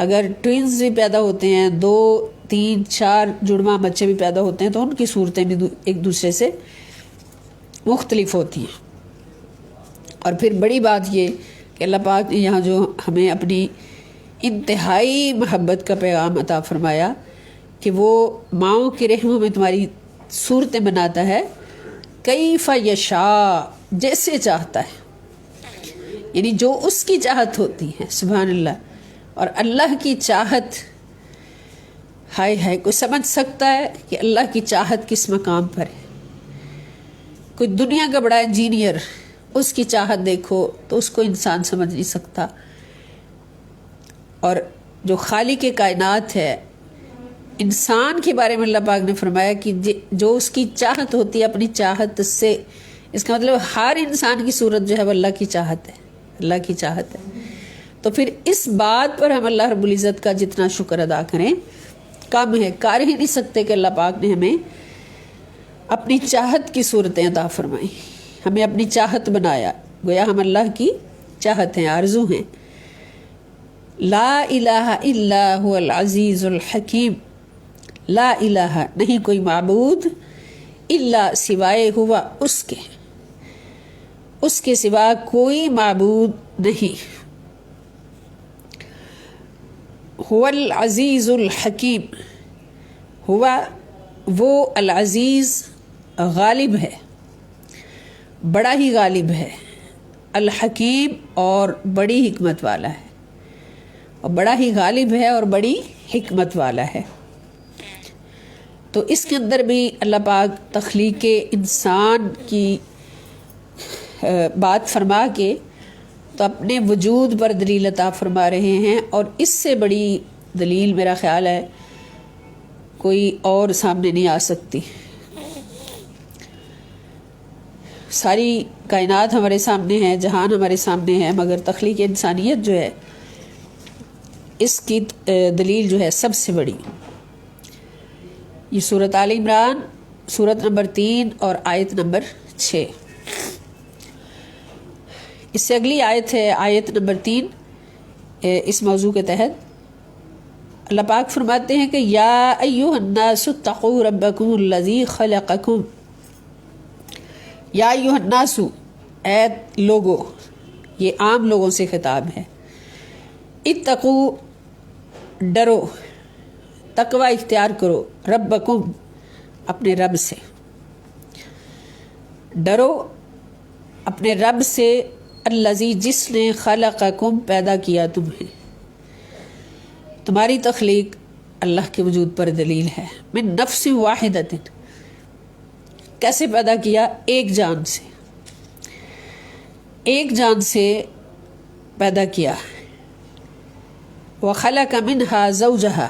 اگر ٹوئنز بھی پیدا ہوتے ہیں، 2 3 4 جڑواں بچے بھی پیدا ہوتے ہیں تو ان کی صورتیں بھی ایک دوسرے سے مختلف ہوتی ہیں۔ اور پھر بڑی بات یہ کہ اللہ پاک نے یہاں جو ہمیں اپنی انتہائی محبت کا پیغام عطا فرمایا کہ وہ ماؤں کے رحموں میں تمہاری صورتیں بناتا ہے، کیف یشاء، جیسے چاہتا ہے، یعنی جو اس کی چاہت ہوتی ہے۔ سبحان اللہ۔ اور اللہ کی چاہت، ہائے ہائے، کوئی سمجھ سکتا ہے کہ اللہ کی چاہت کس مقام پر ہے؟ کوئی دنیا کا بڑا انجینئر، اس کی چاہت دیکھو تو اس کو انسان سمجھ نہیں سکتا۔ اور جو خالق کائنات ہے، انسان کے بارے میں اللہ پاک نے فرمایا کہ جو اس کی چاہت ہوتی ہے اپنی چاہت سے، اس کا مطلب ہر انسان کی صورت جو ہے وہ اللہ کی چاہت ہے، اللہ کی چاہت ہے۔ تو پھر اس بات پر ہم اللہ رب العزت کا جتنا شکر ادا کریں کم ہے، کر ہی نہیں سکتے کہ اللہ پاک نے ہمیں اپنی چاہت کی صورتیں عطا فرمائیں، ہمیں اپنی چاہت بنایا، گویا ہم اللہ کی چاہت ہیں، آرزو ہیں۔ لا الہ الا هو العزیز الحکیم، لا الہ، نہیں کوئی معبود، الا، سوائے، ہوا، اس کے سوا کوئی معبود نہیں۔ هو العزیز الحکیم، ہوا وہ العزیز، غالب ہے، بڑا ہی غالب ہے، الحکیم، اور بڑی حکمت والا ہے، اور بڑا ہی غالب ہے اور بڑی حکمت والا ہے۔ تو اس کے اندر بھی اللہ پاک تخلیق انسان کی بات فرما کے تو اپنے وجود پر دلیل عطا فرما رہے ہیں، اور اس سے بڑی دلیل میرا خیال ہے کوئی اور سامنے نہیں آ سکتی۔ ساری کائنات ہمارے سامنے ہے، جہان ہمارے سامنے ہے، مگر تخلیق انسانیت جو ہے اس کی دلیل جو ہے سب سے بڑی، یہ سورۃ آل عمران، سورت نمبر 3 اور آیت نمبر 6۔ اس سے اگلی آیت ہے آیت نمبر 3 اس موضوع کے تحت۔ اللہ پاک فرماتے ہیں کہ یا ایھا الناس اتقوا ربکم الذی خلقکم، یا ایھا الناس، اے لوگو، یہ عام لوگوں سے خطاب ہے۔ اتقوا، ڈرو، تقوی اختیار کرو، ربکم، اپنے رب سے، ڈرو اپنے رب سے، الذی، جس نے، خلقکم، پیدا کیا تمہیں، تمہاری تخلیق اللہ کے وجود پر دلیل ہے۔ من نفس واحدۃ، کیسے پیدا کیا؟ ایک جان سے، ایک جان سے پیدا کیا۔ وخلق منہا زوجہا،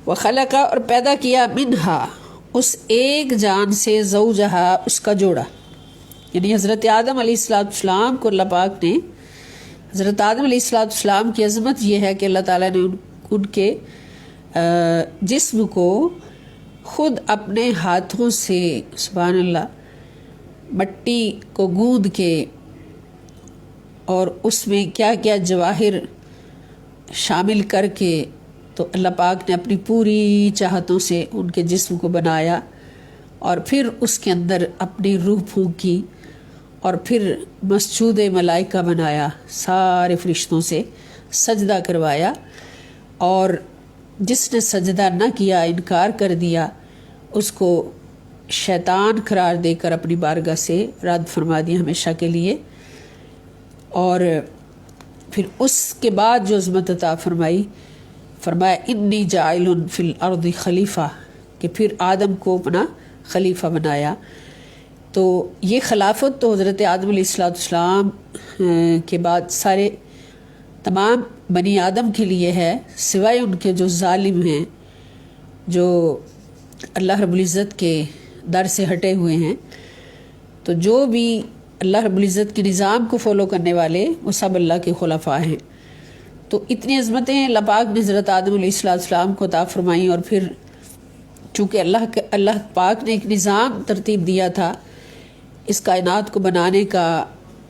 وخلق، اور پیدا کیا، منہا، اس ایک جان سے، زوجہا، اس کا جوڑا، یعنی حضرت آدم علیہ السلام کو اللہ پاک نے، حضرت آدم علیہ السلام کی عظمت یہ ہے کہ اللہ تعالیٰ نے ان کے جسم کو خود اپنے ہاتھوں سے، سبحان اللہ، مٹی کو گوندھ کے اور اس میں کیا کیا جواہر شامل کر کے، تو اللہ پاک نے اپنی پوری چاہتوں سے ان کے جسم کو بنایا، اور پھر اس کے اندر اپنی روح پھونکی، اور پھر مسجود ملائکہ بنایا، سارے فرشتوں سے سجدہ کروایا، اور جس نے سجدہ نہ کیا، انکار کر دیا، اس کو شیطان قرار دے کر اپنی بارگاہ سے رد فرما دیا ہمیشہ کے لیے۔ اور پھر اس کے بعد جو عظمت عطا فرمائی، فرمایا انی جاعل فی الارض خلیفہ، کہ پھر آدم کو اپنا خلیفہ بنایا۔ تو یہ خلافت تو حضرت آدم علیہ السلام کے بعد سارے تمام بنی آدم کے لیے ہے، سوائے ان کے جو ظالم ہیں، جو اللہ رب العزت کے در سے ہٹے ہوئے ہیں۔ تو جو بھی اللہ رب العزت کے نظام کو فالو کرنے والے، وہ سب اللہ کے خلفاء ہیں۔ تو اتنی عظمتیں اللہ پاک نے حضرت آدم علیہ السلام کو عطا فرمائیں، اور پھر چونکہ اللہ پاک نے ایک نظام ترتیب دیا تھا اس کائنات کو بنانے کا،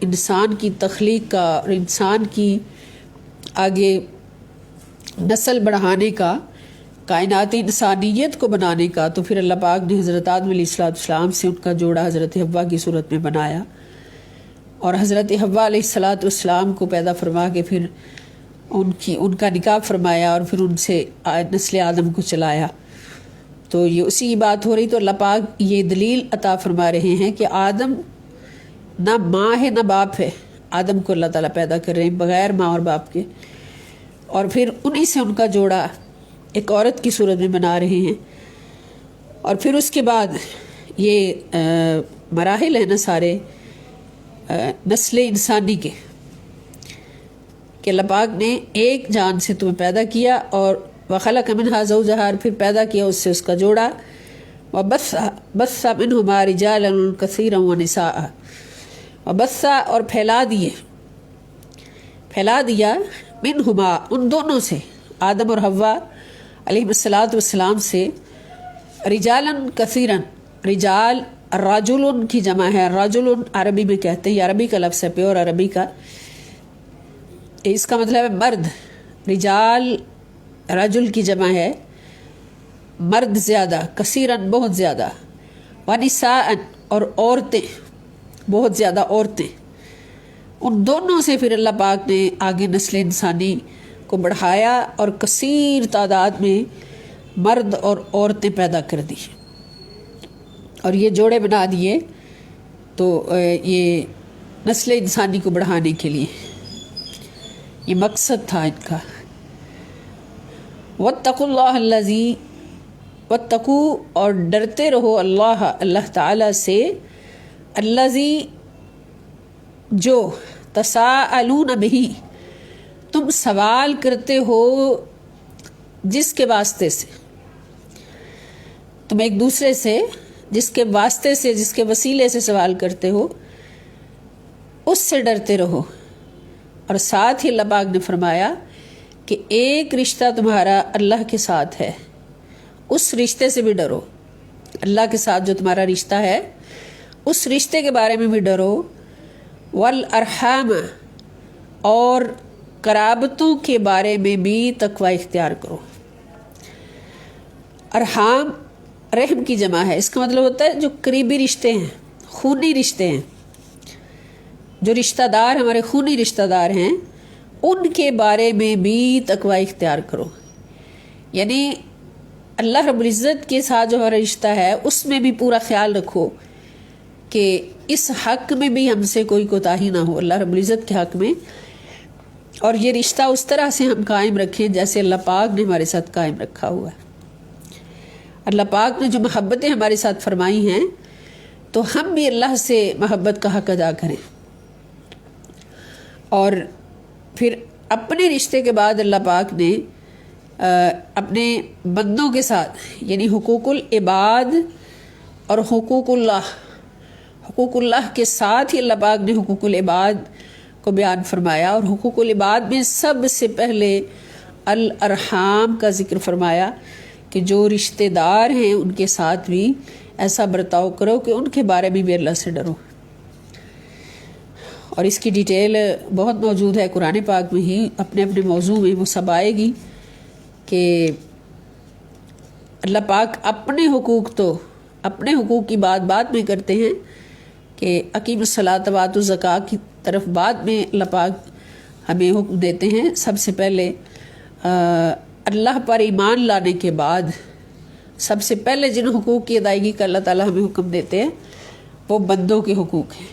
انسان کی تخلیق کا، اور انسان کی آگے نسل بڑھانے کا، کائناتی انسانیت کو بنانے کا، تو پھر اللہ پاک نے حضرت آدم علیہ السلام سے ان کا جوڑا حضرت حوا کی صورت میں بنایا، اور حضرت حوا علیہ السلام کو پیدا فرما کے پھر ان کا نکاح فرمایا، اور پھر ان سے نسل آدم کو چلایا۔ تو یہ اسی کی بات ہو رہی۔ تو اللہ پاک یہ دلیل عطا فرما رہے ہیں کہ آدم نہ ماں ہے نہ باپ ہے، آدم کو اللہ تعالیٰ پیدا کر رہے ہیں بغیر ماں اور باپ کے، اور پھر انہی سے ان کا جوڑا ایک عورت کی صورت میں بنا رہے ہیں۔ اور پھر اس کے بعد یہ مراحل ہیں نا سارے نسل انسانی کے، کہ اللہ پاک نے ایک جان سے تمہیں پیدا کیا، اور وخلق منہا زوجہا، پھر پیدا کیا اس سے اس کا جوڑا، وبث منہما رجالا کثیرا ونساء، وبث، اور پھیلا دیا منہما، ان دونوں سے، آدم اور حوا علیہ السلام سے، رجالا کثیرا، رجال رجل کی جمع ہے، رجل عربی میں کہتے ہیں، یہ عربی کا لفظ ہے، پیور عربی کا، اس کا مطلب ہے مرد۔ رجال رجل کی جمع ہے، مرد زیادہ، کثیرن بہت زیادہ، ونساء اور عورتیں، بہت زیادہ عورتیں۔ ان دونوں سے پھر اللہ پاک نے آگے نسل انسانی کو بڑھایا، اور کثیر تعداد میں مرد اور عورتیں پیدا کر دی، اور یہ جوڑے بنا دیے۔ تو یہ نسل انسانی کو بڑھانے کے لیے یہ مقصد تھا ان کا۔ واتقوا اللہ الذی، واتقوا، اور ڈرتے رہو اللہ تعالیٰ سے، الذی، جو، تساءلون بہ، تم سوال کرتے ہو جس کے واسطے سے، تم ایک دوسرے سے جس کے واسطے سے، جس کے وسیلے سے سوال کرتے ہو، اس سے ڈرتے رہو۔ اور ساتھ ہی اللہ پاک نے فرمایا کہ ایک رشتہ تمہارا اللہ کے ساتھ ہے، اس رشتے سے بھی ڈرو، اللہ کے ساتھ جو تمہارا رشتہ ہے اس رشتے کے بارے میں بھی ڈرو۔ والارحام، اور قرابتوں کے بارے میں بھی تقوی اختیار کرو۔ ارحام رحم کی جمع ہے، اس کا مطلب ہوتا ہے جو قریبی رشتے ہیں، خونی رشتے ہیں، جو رشتہ دار ہمارے خونی رشتہ دار ہیں، ان کے بارے میں بھی تقوی اختیار کرو۔ یعنی اللہ رب العزت کے ساتھ جو ہمارا رشتہ ہے اس میں بھی پورا خیال رکھو کہ اس حق میں بھی ہم سے کوئی کوتاہی نہ ہو، اللہ رب العزت کے حق میں، اور یہ رشتہ اس طرح سے ہم قائم رکھیں جیسے اللہ پاک نے ہمارے ساتھ قائم رکھا ہوا ہے۔ اللہ پاک نے جو محبتیں ہمارے ساتھ فرمائی ہیں تو ہم بھی اللہ سے محبت کا حق ادا کریں۔ اور پھر اپنے رشتے کے بعد اللہ پاک نے اپنے بندوں کے ساتھ، یعنی حقوق العباد اور حقوق اللہ کے ساتھ ہی اللہ پاک نے حقوق العباد کو بیان فرمایا، اور حقوق العباد میں سب سے پہلے الارحام کا ذکر فرمایا کہ جو رشتہ دار ہیں ان کے ساتھ بھی ایسا برتاؤ کرو کہ ان کے بارے میں بھی اللہ سے ڈرو۔ اور اس کی ڈیٹیل بہت موجود ہے قرآن پاک میں ہی، اپنے اپنے موضوع میں وہ سب آئے گی کہ اللہ پاک اپنے حقوق کی بات میں کرتے ہیں، کہ اقیم الصلاۃ وآتوا الزکوٰۃ کی طرف بعد میں اللہ پاک ہمیں حکم دیتے ہیں. سب سے پہلے اللہ پر ایمان لانے کے بعد سب سے پہلے جن حقوق کی ادائیگی کا اللہ تعالیٰ ہمیں حکم دیتے ہیں وہ بندوں کے حقوق ہیں.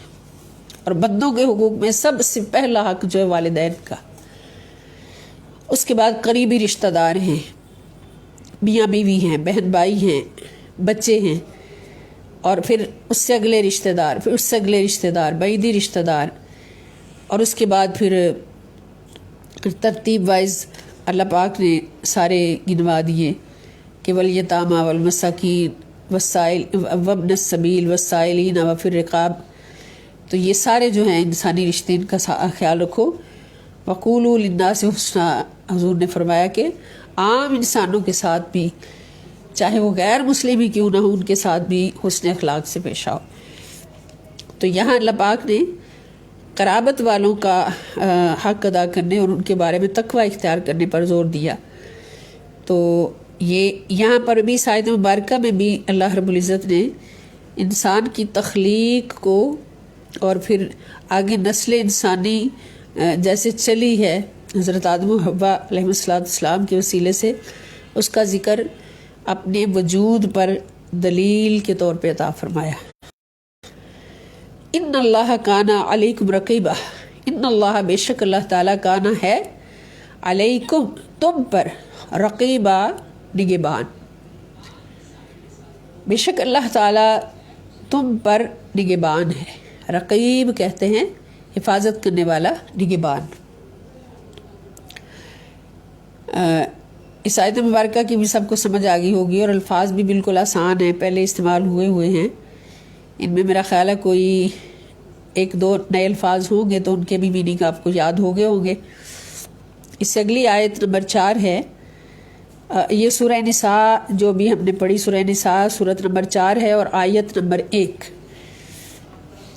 اور بندوں کے حقوق میں سب سے پہلا حق جو ہے والدین کا. اس کے بعد قریبی رشتہ دار ہیں، میاں بیوی ہیں، بہن بھائی ہیں، بچے ہیں، اور پھر اس سے اگلے رشتہ دار، پھر اس سے اگلے رشتہ دار، بعیدی رشتہ دار، اور اس کے بعد پھر ترتیب وائز اللہ پاک نے سارے گنوا دیے کہ والیتامی والمساکین والسائل وابن السبیل والسائلین وفی الرقاب. تو یہ سارے جو ہیں انسانی رشتے، ان کا خیال رکھو. وقولوا للناس حسنا، حضور نے فرمایا کہ عام انسانوں کے ساتھ بھی، چاہے وہ غیر مسلم ہی کیوں نہ ہو، ان کے ساتھ بھی حسن اخلاق سے پیش آؤ. تو یہاں اللہ پاک نے قرابت والوں کا حق ادا کرنے اور ان کے بارے میں تقوی اختیار کرنے پر زور دیا. تو یہ یہاں پر بھی اس آیت مبارکہ میں بھی اللہ رب العزت نے انسان کی تخلیق کو اور پھر آگے نسل انسانی جیسے چلی ہے حضرت آدم و حوا علیہ السلام کے وسیلے سے، اس کا ذکر اپنے وجود پر دلیل کے طور پہ عطا فرمایا. ان اللہ کانا علیکم رقیبہ، ان اللہ بے شک اللہ تعالیٰ کانا ہے علیکم تم پر رقیبہ نگہبان. بے شک اللہ تعالیٰ تم پر نگہبان ہے. رقیب کہتے ہیں حفاظت کرنے والا، نگہبان. اس آیت مبارکہ کی بھی سب کو سمجھ آ گئی ہوگی، اور الفاظ بھی بالکل آسان ہیں، پہلے استعمال ہوئے ہیں. ان میں میرا خیال ہے کوئی ایک دو نئے الفاظ ہوں گے تو ان کے بھی میننگ آپ کو یاد ہو گئے ہوں گے. اس سے اگلی آیت نمبر 4 ہے. یہ سورہ نساء جو بھی ہم نے پڑھی، سورہ نساء سورت نمبر 4 ہے اور آیت نمبر 1.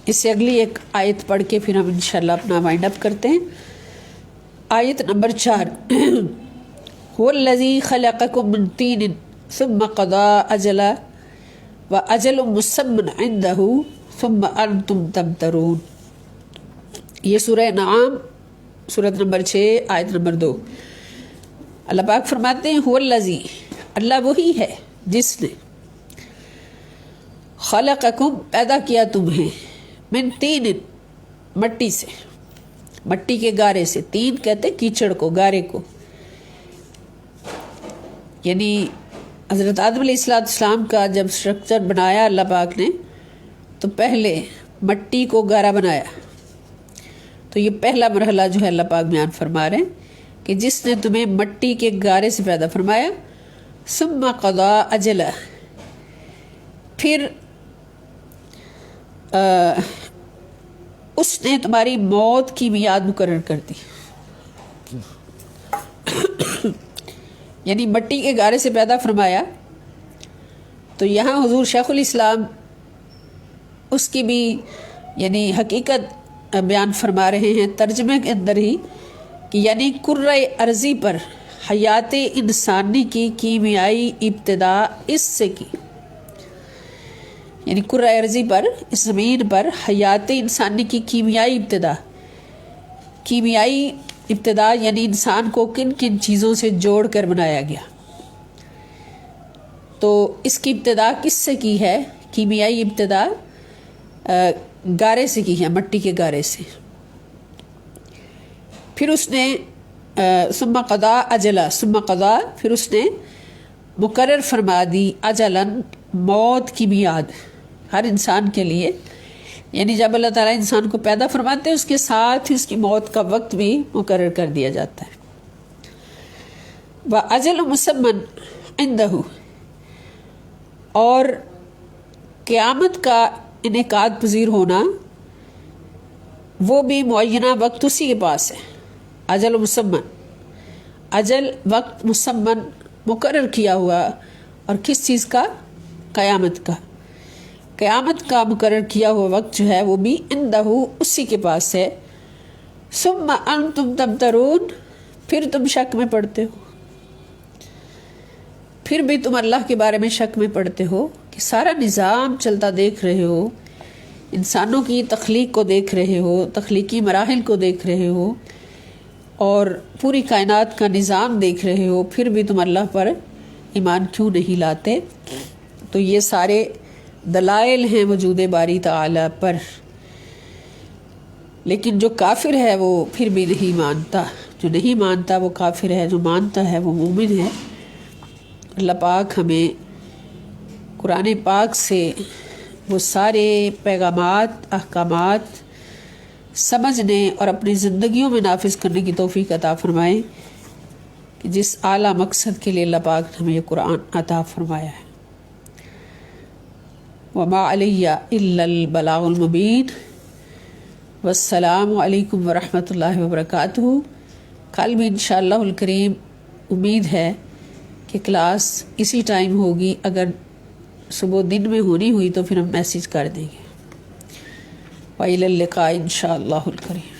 اس سے اگلی ایک آیت پڑھ کے پھر ہم انشاءاللہ اپنا وائنڈ اپ کرتے ہیں. آیت نمبر 4 هو الذی خلقکم من طین ثم قضى اجلا واجل مسمى عنده ثم انتم تمترون. یہ سورہ انعام سورت نمبر 6 آیت نمبر 2. اللہ پاک فرماتے ہیں هو الذی، اللہ وہی ہے جس نے خلقکم پیدا کیا تمہیں، من طین مٹی سے، مٹی کے گارے سے. تین کہتے کیچڑ کو، گارے کو. یعنی حضرت آدم علیہ السلام کا جب اسٹرکچر بنایا اللہ پاک نے تو پہلے مٹی کو گارا بنایا. تو یہ پہلا مرحلہ جو ہے اللہ پاک بیان فرما رہے ہیں کہ جس نے تمہیں مٹی کے گارے سے پیدا فرمایا. ثم قضا اجلا، پھر اس نے تمہاری موت کی میعاد مقرر کر دی. یعنی مٹی کے گارے سے پیدا فرمایا. تو یہاں حضور شیخ الاسلام اس کی بھی یعنی حقیقت بیان فرما رہے ہیں ترجمے کے اندر ہی کہ یعنی کرۂ ارضی پر حیات انسانی کی کیمیائی ابتدا اس سے کی. یعنی کرۂ ارضی پر، اس زمین پر حیات انسانی کی کیمیائی ابتدا. کیمیائی ابتدا یعنی انسان کو کن کن چیزوں سے جوڑ کر بنایا گیا. تو اس کی ابتدا کس سے کی ہے؟ کیمیائی ابتدا گارے سے کی ہے، مٹی کے گارے سے. پھر اس نے ثم قضا اجلا، ثم قضا پھر اس نے مقرر فرما دی اجلاً موت کی میعاد ہر انسان کے لیے. یعنی جب اللہ تعالیٰ انسان کو پیدا فرماتے ہیں اس کے ساتھ ہی اس کی موت کا وقت بھی مقرر کر دیا جاتا ہے. وَأَجَلُ مُسَمًّى عِندَهُ، اور قیامت کا انعقاد پذیر ہونا وہ بھی معینہ وقت اسی کے پاس ہے. اجل مسمن، اجل وقت مسمن مقرر کیا ہوا. اور کس چیز کا؟ قیامت کا. قیامت کا مقرر کیا ہوا وقت جو ہے وہ بھی عندہ اسی کے پاس ہے. ثم انتم تمترون، پھر تم شک میں پڑتے ہو. پھر بھی تم اللہ کے بارے میں شک میں پڑتے ہو کہ سارا نظام چلتا دیکھ رہے ہو انسانوں کی تخلیق کو دیکھ رہے ہو، تخلیقی مراحل کو دیکھ رہے ہو اور پوری کائنات کا نظام دیکھ رہے ہو، پھر بھی تم اللہ پر ایمان کیوں نہیں لاتے؟ تو یہ سارے دلائل ہیں وجود باری تعالی پر، لیکن جو کافر ہے وہ پھر بھی نہیں مانتا، جو نہیں مانتا وہ کافر ہے، جو مانتا ہے وہ مومن ہے۔ اللہ پاک ہمیں قرآن پاک سے وہ سارے پیغامات، احکامات سمجھنے اور اپنی زندگیوں میں نافذ کرنے کی توفیق عطا فرمائے کہ جس اعلیٰ مقصد کے لیے اللہ پاک نے ہمیں یہ قرآن عطا فرمایا ہے۔ وما علی الا البلاغ المبین۔ والسلام علیکم ورحمۃ اللہ وبرکاتہ۔ کل بھی انشاءاللہ الکریم امید ہے کہ کلاس اسی ٹائم ہوگی، اگر صبح دن میں ہونی ہوئی تو پھر ہم میسیج کر دیں گے۔ وإلی اللقاء انشاءاللہ الکریم۔